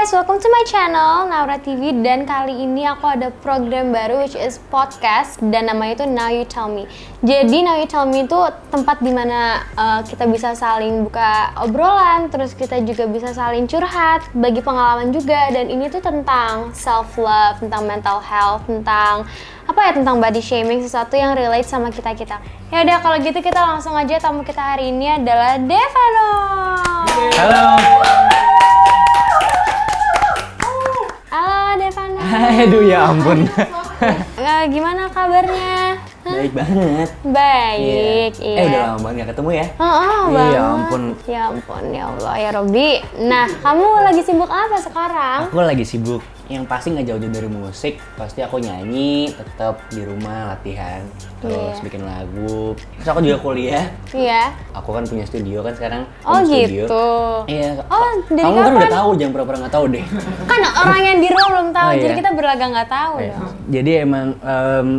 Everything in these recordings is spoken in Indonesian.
Welcome to my channel Naura TV, dan kali ini aku ada program baru which is podcast dan namanya itu Now You Tell Me. Jadi Now You Tell Me itu tempat dimana kita bisa saling buka obrolan, terus kita juga bisa saling curhat, bagi pengalaman juga, dan ini tuh tentang self love, tentang mental health, tentang tentang body shaming, sesuatu yang relate sama kita-kita. Ya udah, kalau gitu kita langsung aja, tamu kita hari ini adalah Devano. Halo. Devano. Aduh ya ampun. Gimana kabarnya? Baik banget. Baik, iya. Udah lama banget gak ketemu ya? Banget. Ya ampun. Ya ampun, ya Allah, ya Robby. Nah, kamu lagi sibuk apa sekarang? Aku lagi sibuk. Yang pasti nggak jauh-jauh dari musik. Pasti aku nyanyi, tetap di rumah latihan, terus bikin lagu. Terus aku juga kuliah. Iya. Aku kan punya studio kan sekarang. Oh studio. Gitu. Iya. Oh, dari kamu kapan? Kan udah tahu, jangan pura-pura nggak tahu deh. Kan orang yang di rumah belum tahu, Oh, iya. jadi kita berlagak nggak tahu dong. Jadi emang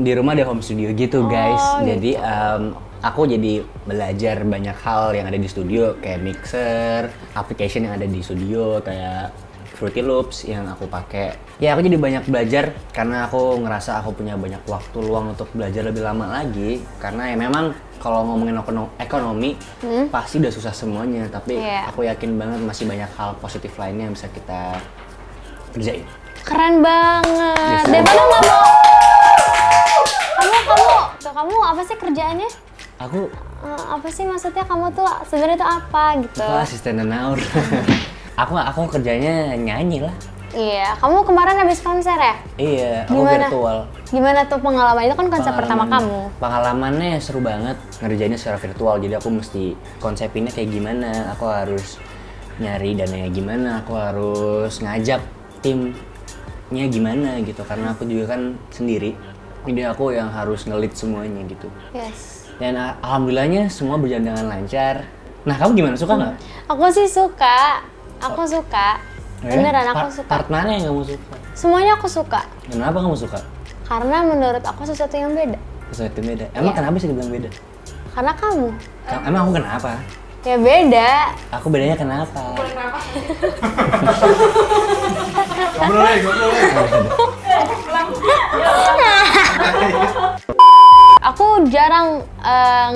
di rumah ada home studio gitu guys. Jadi aku jadi belajar banyak hal yang ada di studio, kayak mixer, application yang ada di studio, kayak Fruity Loops yang aku pakai. Ya aku jadi banyak belajar karena aku ngerasa aku punya banyak waktu luang untuk belajar lebih lama lagi. Karena ya memang kalau ngomongin ekonomi pasti udah susah semuanya. Tapi aku yakin banget masih banyak hal positif lainnya yang bisa kita kerjain. Keren banget. Devano nggak mau. Kamu apa sih kerjaannya? Aku apa sih maksudnya, kamu tuh sebenarnya tuh apa gitu? Aku asisten Naur. aku kerjanya nyanyi lah. Iya, kamu kemarin habis konser ya? Iya, aku Gimana? virtual. Gimana tuh pengalaman itu, kan konser pertama kamu? Pengalamannya seru banget, ngerjainnya secara virtual. Jadi aku mesti konsepinnya kayak gimana, aku harus nyari dananya gimana, aku harus ngajak timnya gimana gitu. Karena aku juga kan sendiri, jadi aku yang harus ngelit semuanya gitu. Yes. Dan alhamdulillahnya semua berjalan dengan lancar. Nah, kamu gimana, suka nggak? Aku sih suka. Aku suka. Beneran aku suka. Part mana yang kamu suka? Semuanya aku suka. Kenapa kamu suka? Karena menurut aku sesuatu yang beda. Sesuatu yang beda. Emang kenapa sih dibilang beda? Karena kamu. Emang aku kenapa? Ya beda. Aku bedanya kenapa? Aku jarang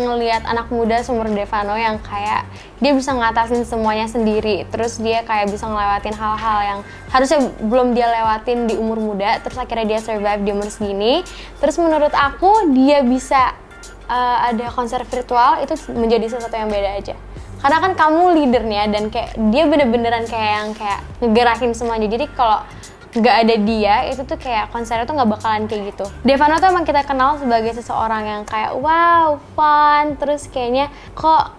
ngelihat anak muda seumur Devano yang kayak dia bisa ngatasin semuanya sendiri, terus dia kayak bisa ngelewatin hal-hal yang harusnya belum dia lewatin di umur muda, terus akhirnya dia survive di umur segini. Terus menurut aku dia bisa ada konser virtual itu menjadi sesuatu yang beda aja. Karena kan kamu leadernya, dan kayak dia bener-beneran kayak yang kayak ngegerakin semuanya. Jadi kalau nggak ada dia, itu tuh kayak konsernya tuh nggak bakalan kayak gitu. Devano tuh emang kita kenal sebagai seseorang yang kayak wow, fun, terus kayaknya kok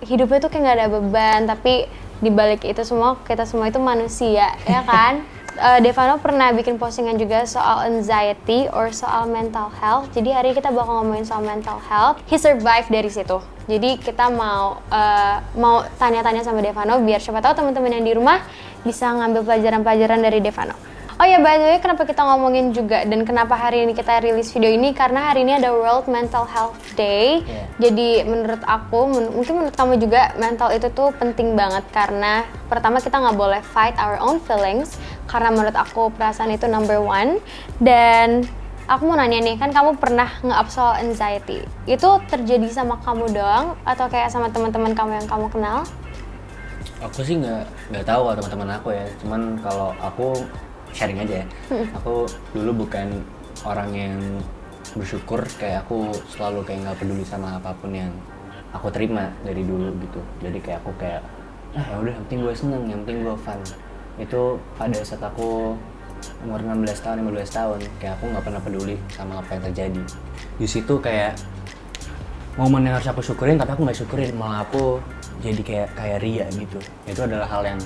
hidupnya tuh kayak nggak ada beban, tapi dibalik itu semua kita semua itu manusia, ya kan? Devano pernah bikin postingan juga soal anxiety or soal mental health. Jadi hari ini kita bakal ngomongin soal mental health. He survived dari situ. Jadi kita mau tanya-tanya sama Devano biar siapa tahu teman-teman yang di rumah bisa ngambil pelajaran-pelajaran dari Devano. Oh ya, by the way, kenapa kita ngomongin juga dan kenapa hari ini kita rilis video ini? Karena hari ini ada World Mental Health Day. Jadi menurut aku, mungkin menurut kamu juga, mental itu tuh penting banget. Karena pertama kita nggak boleh fight our own feelings. Karena menurut aku perasaan itu number one. Dan aku mau nanya nih, kan kamu pernah nge-up soal anxiety. Itu terjadi sama kamu doang atau kayak sama teman-teman kamu yang kamu kenal? Aku sih nggak tahu kalau teman-teman aku ya. Cuman kalau aku sharing aja ya. Aku dulu bukan orang yang bersyukur, kayak aku selalu kayak nggak peduli sama apapun yang aku terima dari dulu gitu. Jadi kayak aku ya udah, yang penting gue seneng, yang penting gue fun. Itu pada saat aku umur 16 tahun, 15 tahun, kayak aku nggak pernah peduli sama apa yang terjadi. Di situ kayak momen yang harus aku syukurin, tapi aku nggak syukurin, malah aku jadi kayak ria gitu. Itu adalah hal yang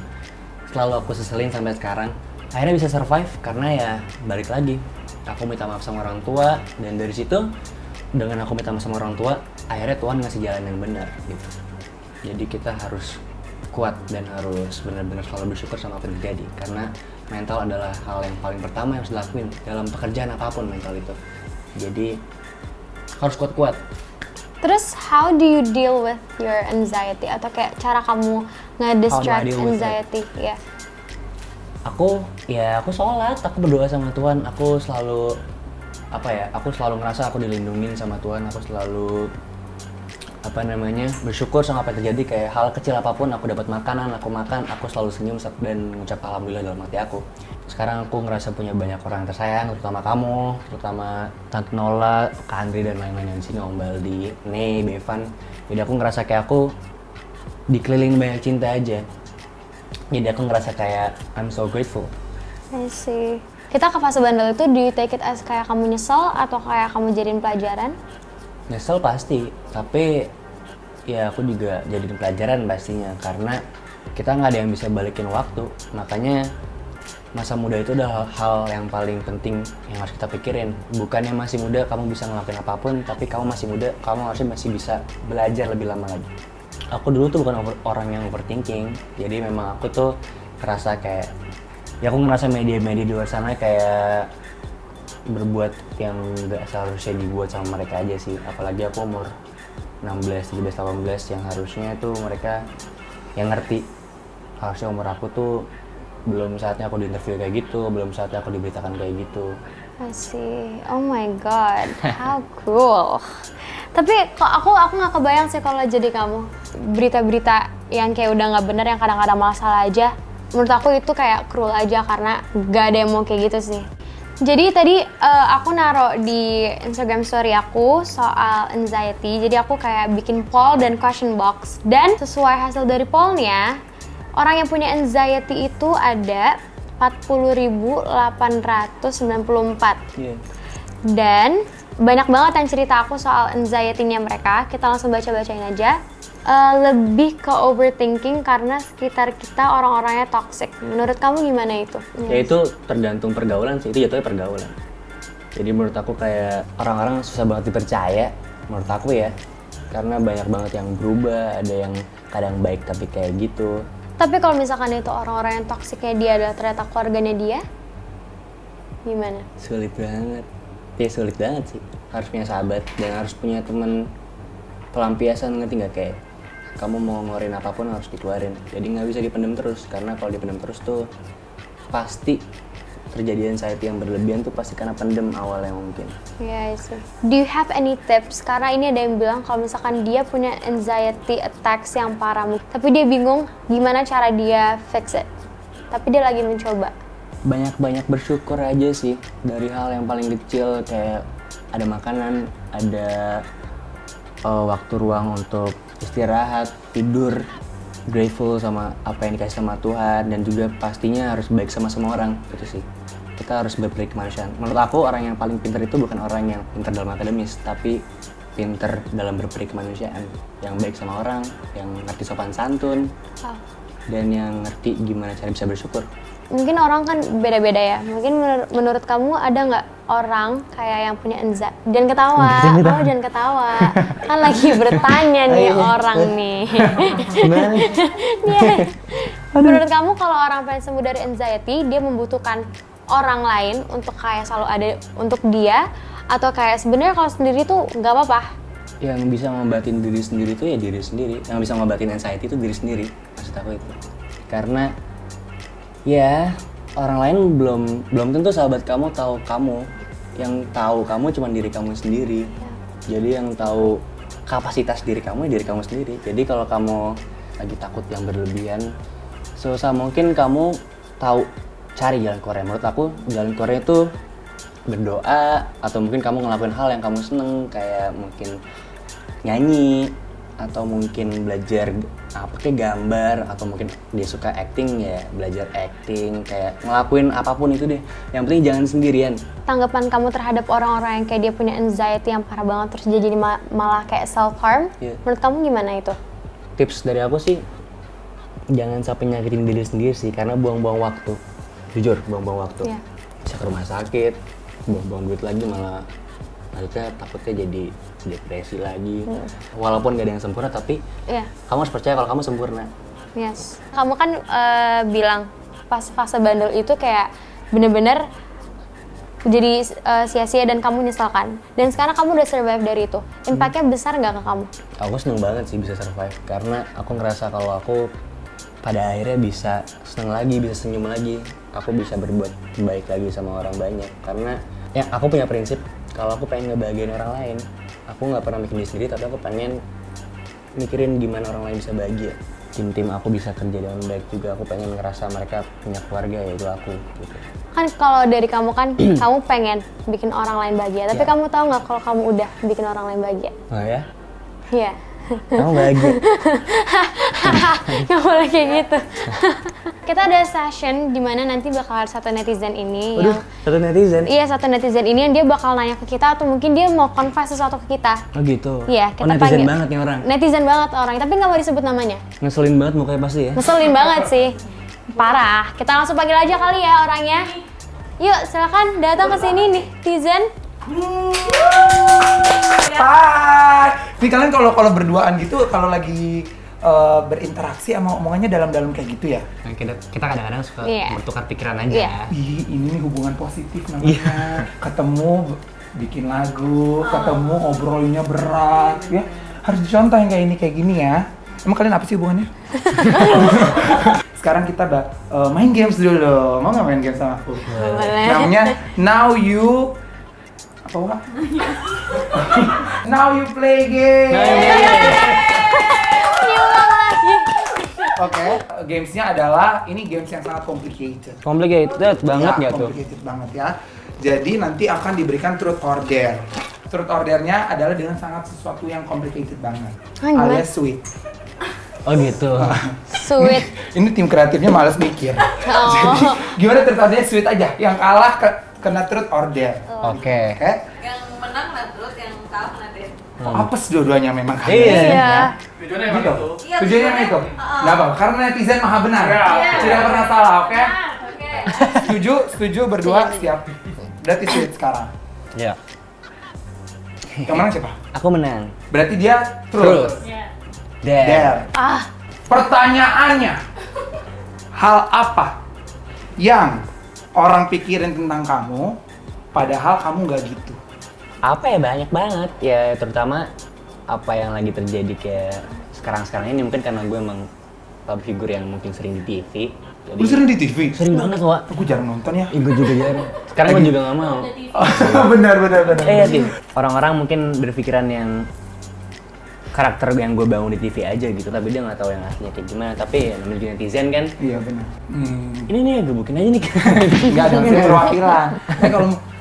selalu aku seselin sampai sekarang. Akhirnya bisa survive karena ya balik lagi, aku minta maaf sama orang tua, dan dari situ dengan aku minta maaf sama orang tua, akhirnya Tuhan ngasih jalan yang benar gitu. Jadi kita harus kuat dan harus benar-benar selalu bersyukur sama apa yang terjadi, karena mental adalah hal yang paling pertama yang harus dilakuin dalam pekerjaan apapun, mental itu. Jadi harus kuat-kuat. Terus how do you deal with your anxiety, atau kayak cara kamu nge-distract anxiety? Ya. Aku sholat, aku berdoa sama Tuhan, aku selalu aku selalu ngerasa aku dilindungin sama Tuhan, aku selalu bersyukur sama apa yang terjadi. Kayak hal kecil apapun, aku dapat makanan, aku makan, aku selalu senyum dan mengucap alhamdulillah dalam hati aku. Sekarang aku ngerasa punya banyak orang yang tersayang, terutama kamu, terutama Tante Nola, Kak Andri, dan lain-lain yang sini, Om Baldi, Nei, Bevan. Jadi aku ngerasa kayak aku dikelilingi banyak cinta aja. Jadi aku ngerasa kayak I'm so grateful. I see. Kita ke fase bandel itu, do you take it as kayak kamu nyesel atau kayak kamu jadiin pelajaran? Nyesel pasti, tapi ya aku juga jadiin pelajaran pastinya, karena kita nggak ada yang bisa balikin waktu. Makanya masa muda itu udah hal yang paling penting yang harus kita pikirin. Bukannya masih muda kamu bisa ngelakuin apapun, tapi kamu masih muda, kamu harusnya masih bisa belajar lebih lama lagi. Aku dulu tuh bukan orang yang overthinking, jadi memang aku tuh ngerasa kayak, ya aku ngerasa media-media di luar sana kayak berbuat yang nggak seharusnya dibuat sama mereka aja sih. Apalagi aku umur 16, 17, 18 yang harusnya tuh mereka yang ngerti. Harusnya umur aku tuh belum saatnya aku diinterview kayak gitu, belum saatnya aku diberitakan kayak gitu. I see. Oh my god, how cool. Tapi kok aku nggak kebayang sih kalau jadi kamu. Berita-berita yang kayak udah nggak bener, yang kadang-kadang malah salah aja. Menurut aku itu kayak cruel aja, karena nggak ada yang mau kayak gitu sih. Jadi tadi aku naruh di Instagram story aku soal anxiety. Jadi aku kayak bikin poll dan question box. Dan sesuai hasil dari pollnya, orang yang punya anxiety itu ada 40.894. Yeah. Dan banyak banget yang cerita aku soal anxiety-nya mereka. Kita langsung baca-bacain aja. Lebih ke overthinking karena sekitar kita orang-orangnya toxic. Menurut kamu gimana itu? Ya itu tergantung pergaulan sih, itu jatuhnya pergaulan. Jadi menurut aku kayak orang-orang susah banget dipercaya, menurut aku ya. Karena banyak banget yang berubah, ada yang kadang baik tapi kayak gitu. Tapi kalau misalkan itu orang-orang yang toksiknya dia adalah ternyata keluarganya dia, gimana? Sulit banget. Ya sulit banget sih. Harus punya sahabat dan harus punya teman pelampiasan, ngerti nggak? Kayak kamu mau ngeluarin apapun harus dikeluarin. Jadi nggak bisa dipendam terus, karena kalau dipendam terus tuh pasti terjadi anxiety yang berlebihan tuh pasti karena pendem awalnya mungkin. Iya sih. Do you have any tips? Karena ini ada yang bilang kalau misalkan dia punya anxiety attacks yang parah, tapi dia bingung gimana cara dia fix it. Tapi dia lagi mencoba. Banyak-banyak bersyukur aja sih dari hal yang paling kecil, kayak ada makanan, ada waktu ruang untuk istirahat, tidur, grateful sama apa yang dikasih sama Tuhan, dan juga pastinya harus baik sama semua orang, gitu sih. Kita harus berperi kemanusiaan. Menurut aku orang yang paling pintar itu bukan orang yang pintar dalam akademis, tapi pintar dalam berperi kemanusiaan, yang baik sama orang, yang ngerti sopan santun, dan yang ngerti gimana cara bisa bersyukur. Mungkin orang kan beda-beda ya. Mungkin menurut kamu ada nggak orang kayak yang punya anxiety? Jangan ketawa. Oh, jangan ketawa. Kan lagi bertanya nih orang nih. Menurut kamu kalau orang pengen sembuh dari anxiety, dia membutuhkan orang lain untuk kayak selalu ada untuk dia, atau kayak sebenarnya kalau sendiri tuh nggak apa-apa? Yang bisa ngobatin diri sendiri tuh ya diri sendiri. Yang bisa ngobatin anxiety itu diri sendiri. Maksud aku itu. Karena ya, orang lain belum tentu sahabat kamu tahu kamu. Yang tahu kamu cuma diri kamu sendiri. Jadi yang tahu kapasitas diri kamu ya diri kamu sendiri. Jadi kalau kamu lagi takut yang berlebihan, sebisa mungkin kamu tahu cari jalan keluar. Menurut aku jalan keluarnya itu berdoa, atau mungkin kamu ngelakuin hal yang kamu seneng, kayak mungkin nyanyi, atau mungkin belajar kayak gambar, atau mungkin dia suka acting ya belajar acting, kayak ngelakuin apapun itu deh. Yang penting jangan sendirian. Tanggapan kamu terhadap orang-orang yang kayak dia punya anxiety yang parah banget terus dia jadi malah kayak self harm, menurut kamu gimana itu? Tips dari aku sih jangan sampai nyakitin diri sendiri sih, karena buang-buang waktu. Jujur buang-buang waktu. Bisa ke rumah sakit, buang-buang duit lagi, malah maksudnya takutnya jadi depresi lagi. Walaupun gak ada yang sempurna, tapi Iya. kamu harus percaya kalau kamu sempurna. Yes. Kamu kan bilang pas fase bandel itu kayak bener-bener jadi sia-sia dan kamu nyesalkan. Dan sekarang kamu udah survive dari itu. Impact-nya besar nggak ke kamu? Aku seneng banget sih bisa survive, karena aku ngerasa kalau aku pada akhirnya bisa seneng lagi, bisa senyum lagi. Aku bisa berbuat baik lagi sama orang banyak. Karena ya aku punya prinsip, kalau aku pengen ngebahagiain orang lain, aku nggak pernah mikirin diri sendiri, tapi aku pengen mikirin gimana orang lain bisa bahagia. Tim aku bisa kerja dengan baik juga, aku pengen ngerasa mereka punya keluarga, yaitu aku gitu. Kan kalau dari kamu kan, kamu pengen bikin orang lain bahagia. Tapi kamu tahu nggak kalau kamu udah bikin orang lain bahagia? Oh ya? Iya. Kamu bahagia? Nggak boleh kayak gitu. Kita ada session di mana nanti bakal ada satu netizen ini Waduh, satu netizen? Iya, satu netizen ini yang dia bakal nanya ke kita atau mungkin dia mau confess sesuatu ke kita. Oh gitu? Iya, kita netizen panggil. banget nih orang? Netizen banget orang, tapi nggak mau disebut namanya. Ngeselin banget mukanya pasti ya? Ngeselin banget sih. Parah. Kita langsung panggil aja kali ya orangnya. Yuk, silakan datang ke sini nih, netizen. Hai. Ini kalian kalau berduaan gitu, kalau lagi berinteraksi sama omongannya dalam-dalam kayak gitu ya? Nah, kita kadang-kadang suka Iya. bertukar pikiran aja. Iya. Ih, ini nih hubungan positif namanya. Ketemu bikin lagu, ketemu ngobrolinnya berat, ya. Harus dicontoh yang kayak gini ya. Emang kalian apa sih hubungannya? Sekarang kita main games dulu. Mau nggak main games sama aku? Boleh. Namanya Now You apa Wak? Now You Play Game. Oke, gamesnya adalah ini games yang sangat complicated. Complicated banget Ya, nggak tuh? complicated banget ya. Jadi nanti akan diberikan truth or dare. Truth or dare-nya adalah dengan sangat sesuatu yang complicated banget, Gimana? alias sweet. Oh gitu. Sweet. Ini tim kreatifnya males mikir. Oh. Jadi gimana truth or dare sweet aja. Yang kalah kena truth or dare. Oke. Oke? Yang menang kena truth, yang kalah kena dare. Apes dua-duanya memang. Iya. Iya. Tujuannya emang Gitu. itu. Iya, Tujuannya emang itu. Nggak apa, karena netizen maha benar. Iya. Tidak pernah salah, oke? Oke. Setuju berdua siap. Berarti sweet sekarang. Ya. Yang menang siapa? Aku menang. Berarti dia truth. Dare. Dare. Ah, Pertanyaannya, hal apa yang orang pikirin tentang kamu, padahal kamu nggak gitu? Apa ya, banyak banget. Ya terutama apa yang lagi terjadi kayak sekarang ini, mungkin karena gue emang public figure yang mungkin sering di TV. Jadi Lu sering di TV? sering banget, Wak. Aku jarang nonton ya. Gue juga jarang. Sekarang gue juga nggak mau. benar. Iya, Tim. Orang-orang mungkin berpikiran yang karakter yang gue bangun di TV aja gitu, tapi dia nggak tahu yang aslinya kayak gimana. Tapi ya namanya juga netizen kan. Iya benar. Ini nih gebukin aja nih. Nggak ada maksudnya perwakilan.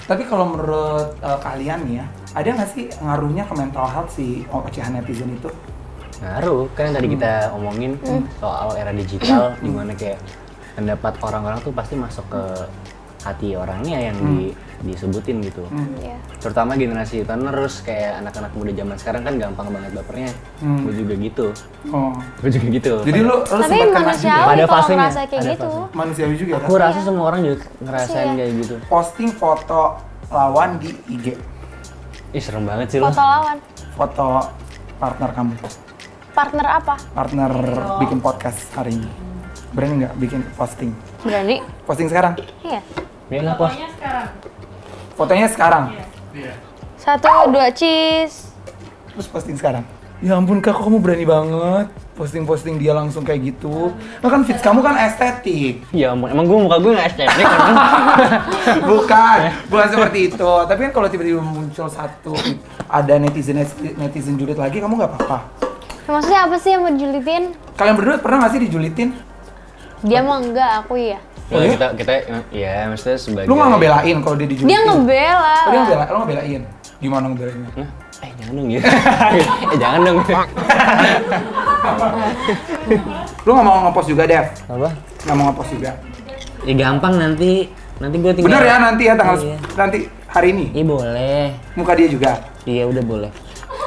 Tapi kalau menurut kalian nih ya, ada nggak sih ngaruhnya ke mental health si ocehan netizen itu? Ngaruh, kan yang tadi kita omongin soal era digital, dimana kayak pendapat orang-orang tuh pasti masuk ke hati orangnya yang disebutin gitu. iya. Terutama generasi penerus kayak anak-anak muda zaman sekarang kan gampang banget bapernya. Gue juga gitu. Oh. Gue juga gitu. Jadi lu Tapi sempat kena manusiawi juga? Pada kalau fasenya, ngerasa kayak ada gitu. fase. Manusiawi juga ya? Aku rasa semua orang juga ngerasain Iya. kayak gitu. Posting foto lawan di IG. Ih, serem banget sih lo. Foto lawan. Foto partner kamu. Partner apa? Partner bikin podcast hari ini. Berani nggak bikin posting? Berani? Posting sekarang? Iya. Dia nggak pos. Fotonya sekarang? Iya. 1, 2, cheese. Terus posting sekarang? Ya ampun kak, kok kamu berani banget posting-posting dia langsung kayak gitu. Nah kan feeds kamu kan estetik. Ya ampun, emang muka gue nggak estetik kan? bukan seperti itu. Tapi kan kalau tiba-tiba muncul ada netizen julid lagi, kamu nggak apa-apa. Maksudnya apa sih yang mau dijulitin? Kalian berdua pernah nggak sih dijulitin? Dia mah enggak, aku iya. Oh, iya? kita ya maksudnya sebagai. Lu nggak ngebelain kalau dia dijulitin? Dia ngebela. Oh, dia ngebelain? Lu ngebelain? Gimana ngebelainnya? Nah, jangan dong gitu. Jangan dong. Lu nggak mau ngepost juga, Dev? Apa? Nggak mau ngepost juga? Ya gampang nanti gue tinggal. Bener ya nanti ya Iya. nanti hari ini? Iya boleh. Muka dia juga? Iya udah boleh.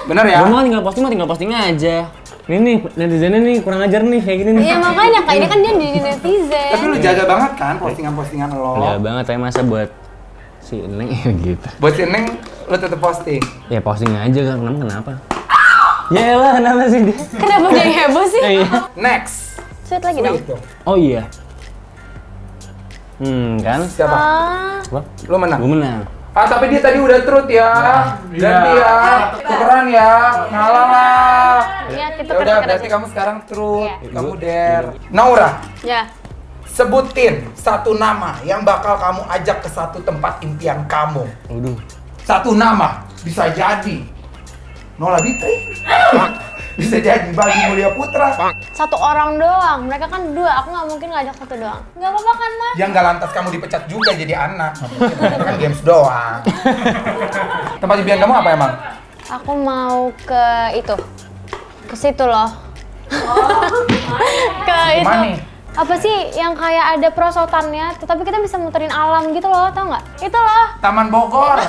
Bener ya? Gue mau tinggal posting aja. Ini nih netizennya nih kurang ajar nih kayak gini nih. Iya makanya kak ini kan dia di netizen. Tapi lu jaga banget kan postingan-postingan lo? Enggak banget, tapi masa buat Si Neng gitu. Buat si Neng, lo tetep posting. Ya posting aja kan, kenapa? Yaelah, kenapa sih dia? Kenapa jadi heboh sih? Iya. Next. Sweet lagi dong. Sweet dong. Oh iya. Kan? Siapa? Apa? Lo menang. Gue menang. Ah, tapi dia tadi udah truth ya. Ganti ya. Tukeran ya. Ngalah lah. Iya, kita Ya udah, tuker berarti aja. kamu sekarang truth. Iya. Kamu dare. Naura, Ya. sebutin satu nama yang bakal kamu ajak ke satu tempat impian kamu. Waduh. Satu nama. Bisa jadi Nola Bitri. Bisa jadi Bagi Mulia Putra. Satu orang doang. Mereka kan dua. Aku nggak mungkin ngajak satu doang. Nggak apa-apa kan, Ma? Yang gak lantas kamu dipecat juga jadi anak. Kan games doang. Tempat impian kamu apa emang? Aku mau ke itu. Ke situ loh. Ke itu. Kemana nih? Apa sih yang kayak ada perosotannya, tapi kita bisa muterin alam gitu loh, tau nggak? Itu loh. Taman Bogor.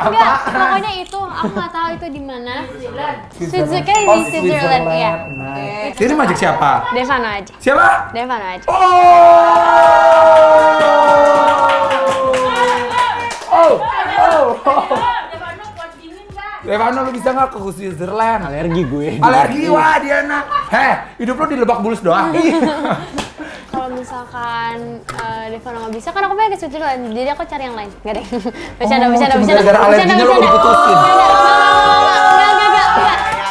Enggak, pokoknya itu. Aku nggak tahu itu di mana. Switzerland. Kayak Oh, di Switzerland, iya. Nice. Jadi mau ajak siapa? Devano aja. Siapa? Devano aja. Devano, lu bisa nggak ke Switzerland? Alergi gue. Alergi, wah dia anak. Hidup lu di Lebak Bulus doang. Kalau misalkan Devano nggak bisa, kan aku pengen ke Switzerland. Jadi aku cari yang lain. Nggak deh. Bercanda. Cuma gara-gara alerginya lu diputusin.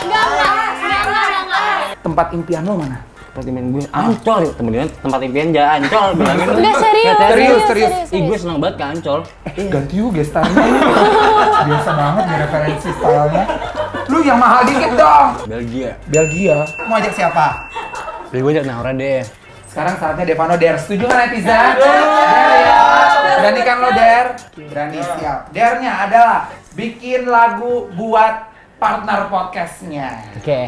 Enggak. Tempat impian lu mana? Tempat impian gue Ancol. Tempat impian jangan Ancol. Bilangin. Enggak, serius. Ih, gue seneng banget ke Ancol. Ganti yuk gestarnya. Biasa banget nih referensi stylenya. Lu yang mahal dikit dong. Belgia. Belgia. Mau ajak siapa? Jadi gue ajak Naura deh. Sekarang saatnya Devano dare. Setuju kan netizen? Dare ya. Berani kan lo dare? Berani, siap. Dare-nya adalah bikin lagu buat partner podcastnya. Oke.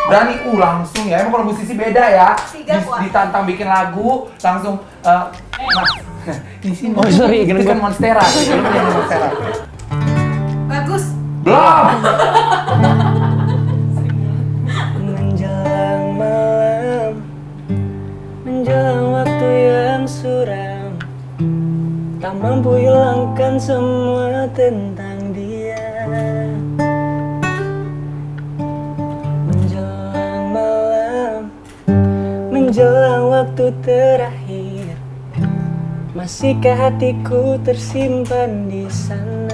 Berani langsung ya. Emang kalau musisi beda ya. Tiga kuat. Ditantang bikin lagu langsung ini sih. Oh, sorry, itu kan gua- Monstera. Lu punya Monstera. Bagus. Belum. Menjelang malam, menjelang waktu yang suram, tak mampu hilangkan semua tentang dia. Menjelang malam, menjelang waktu terakhir, masihkah hatiku tersimpan di sana?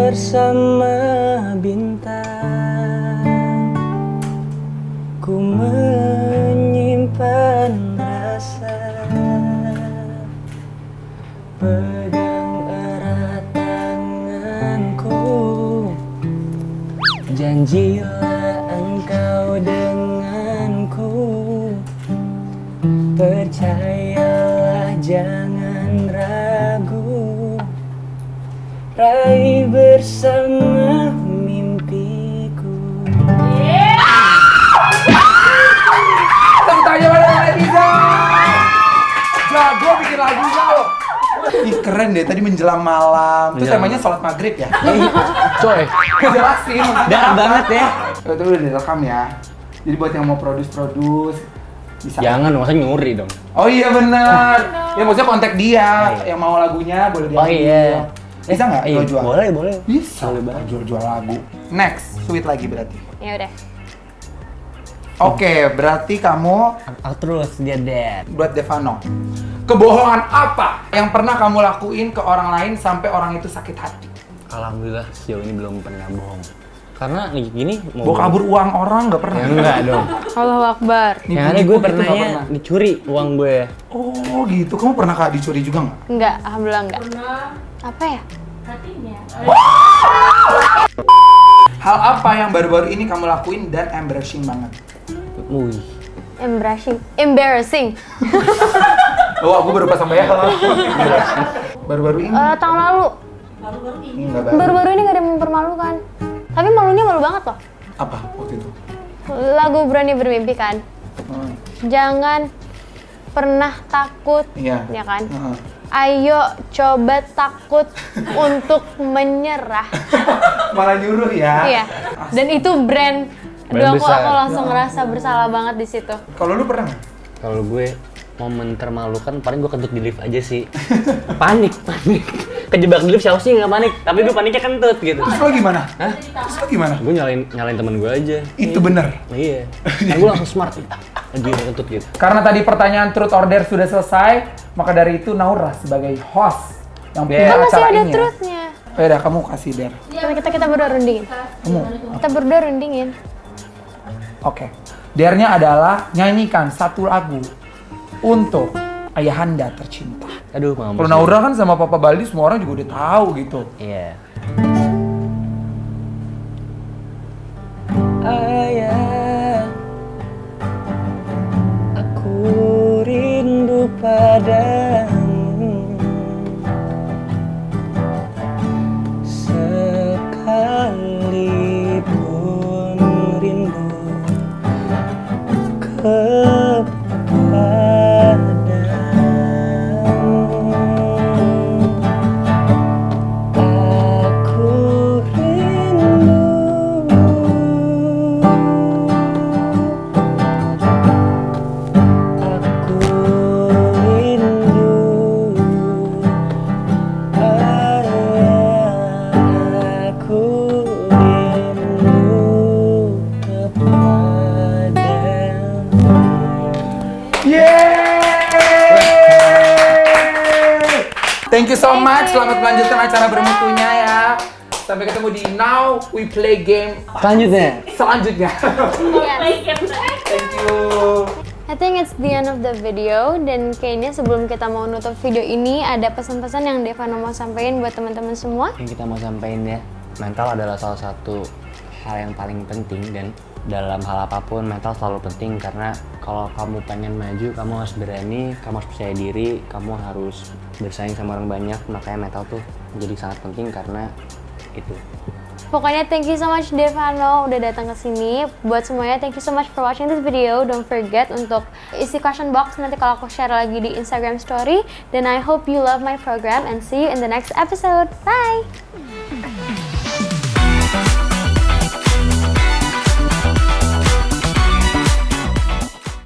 Bersama bintang, ku menyimpan rasa. Pegang erat tanganku, janjilah engkau denganku. Percayalah, jangan ragu, raih bersama mimpiku. Tepuk tangan pada netizen. Jago bikin lagunya lo. Ih, keren deh, tadi menjelang malam. Terus temanya sholat maghrib ya? Coy, Jelasin. darah banget ya. Itu udah direkam ya. Jadi buat yang mau produce bisa. Jangan, masa nyuri dong. Oh iya benar. Ya maksudnya kontak dia yang mau lagunya boleh dia. Oh iya. Bisa nggak Iya, lo jual? boleh. Bisa. Boleh banget. Jual lagu. Next, sweet lagi berarti. Ya udah. Oke, berarti kamu Aku terus dia dead. buat Devano. Kebohongan apa yang pernah kamu lakuin ke orang lain sampai orang itu sakit hati? Alhamdulillah sejauh ini belum pernah bohong. Karena nih gini mau Bawa kabur uang orang nggak pernah? Ya enggak dong. Allahu Akbar. Nipu-nipu Yang ada gue gitu nggak pernahnya pernah? dicuri uang gue. Oh gitu, kamu pernah Kak dicuri juga nggak? Enggak, alhamdulillah enggak. Apa ya? Hal apa yang baru-baru ini kamu lakuin dan embarrassing banget? Wih. Embarrassing. Oh, aku baru pasang bayar. Baru-baru ini? Tahun lalu. Nggak baru. Baru-baru ini gak ada yang mempermalukan. Tapi malunya malu banget loh. Apa waktu itu? Lagu Berani Bermimpi kan. Jangan pernah takut, Iya. ya kan? Heeh. Ayo coba takut untuk menyerah. Malah nyuruh ya? Iya. Dan itu brand. Brand Aduh, aku besar. langsung ngerasa bersalah banget di situ. Kalau lu pernah nggak? Kalau gue momen termalukan paling gue kentut di lift aja sih. panik kejebak di lift siapa sih nggak panik, tapi gue paniknya kentut gitu. Terus lo gimana? Hah? Terus lo gimana? Gue nyalain temen gue aja. Itu bener. Iya. Kan gue langsung smart lagi kentut gitu. Karena tadi pertanyaan truth or dare sudah selesai, maka dari itu Naura sebagai host yang punya Kan masih acara ada ini. truthnya. Oh ya, kamu kasih dare. Kita berdua rundingin. Kamu. Kita berdua rundingin. Oke. Dare-nya adalah nyanyikan satu lagu untuk ayahanda tercinta. Aduh, mampus. Kalau Naura kan sama Papa Baldi semua orang juga udah tahu gitu. Iya. Ayah, aku rindu padamu. Sekalipun rindu Thank you so much. Selamat melanjutkan acara bermutunya ya. Sampai ketemu di Now We Play Game selanjutnya. Yes. Thank you. I think it's the end of the video, dan kayaknya sebelum kita mau nutup video ini ada pesan-pesan yang Devano mau sampaikan buat teman-teman semua. Yang kita mau sampaikan ya, mental adalah salah satu hal yang paling penting, dan dalam hal apapun mental selalu penting, karena kalau kamu pengen maju, kamu harus berani, kamu harus percaya diri, kamu harus bersaing sama orang banyak. Makanya mental tuh menjadi sangat penting karena itu. Pokoknya thank you so much Devano udah datang ke sini. Buat semuanya, thank you so much for watching this video. Don't forget untuk isi question box nanti kalau aku share lagi di Instagram story. Dan I hope you love my program and see you in the next episode. Bye!